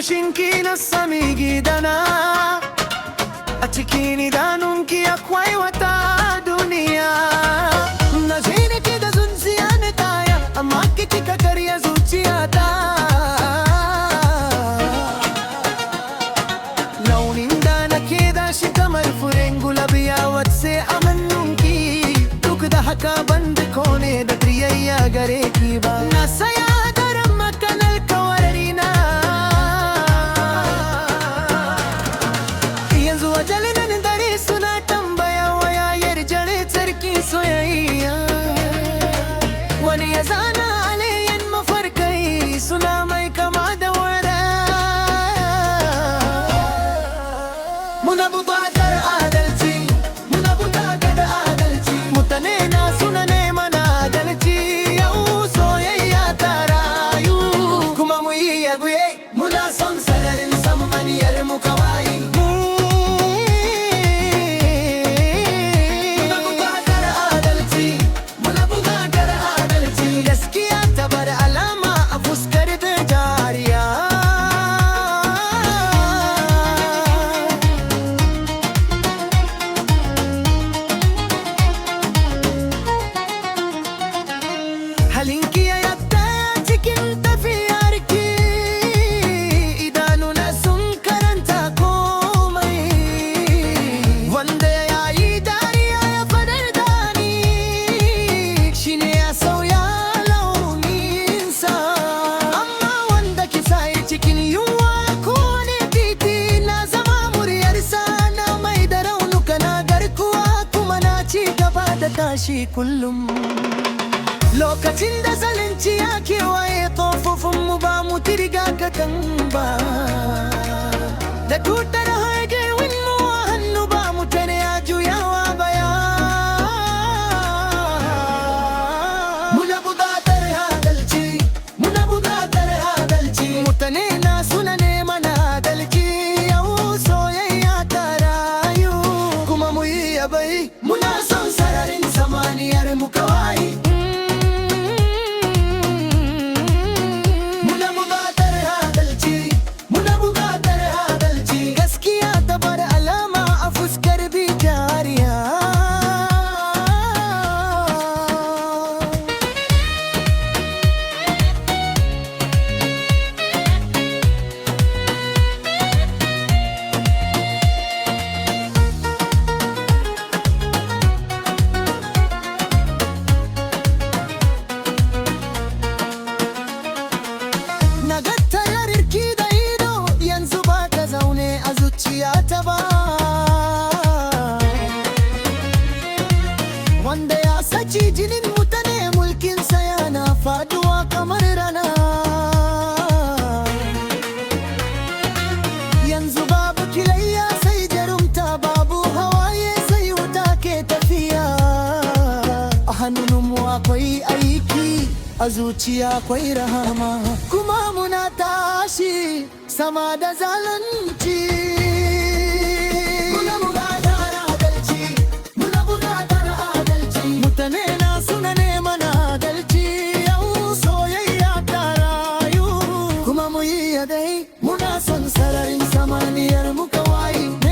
tushinki na sami gidana a cikin idanunki akwai wata duniya. Na je nake da zuciya na taya, amma kika karya zuciyata. Launin da nake da shi kamar furen gulabiya wacce a hannunki, duk da haka ban da kone da triyayya gare ki ba. Na saya soyayya, wani ya zana alayin mafarkai suna mai kama da wada. Muna buƙatar adalci, muna buƙatar adalci, mutane na suna neman adalci. Yau soyayya ta rayu kuma mu yi yaguye, muna son sararin samaniyar mu kawai. Halinki ya yadda cikin tafiyarki, idanuna sun karanta komai. Wanda ya yi dariya ya fadar da ni, shi ne ya sauya launinsa. Amma wanda kisa yi cikin yunwa ko ne titi, na zama muryarsa, na mai da raunuka na garkuwa, kuma na ci gaba da tashi kullum. Lokacin da zalunci ya kewaye ƙofofinmu, ba mu tirga kakan ba. Da tutar hargewinmu a hannu, ba mu tare a juyawa baya. Muna buƙatar adalci, muna buƙatar adalci, mutane na suna neman adalci. Yau soyayya ta rayu kuma mu yi yabai, muna son sararin samaniyar mu kawai. Ta ba wanda ya saci jinin mutane, mulkinsa yana faduwa kamar rana. Yanzu babu kilayya sai jarumta, babu hawaye sai wuta ke tafiya. A hannunmu akwai aiki, a zuciya akwai rahama, kuma muna tashi sama da zalunci. Muna son sararin samaniyar mu kawai.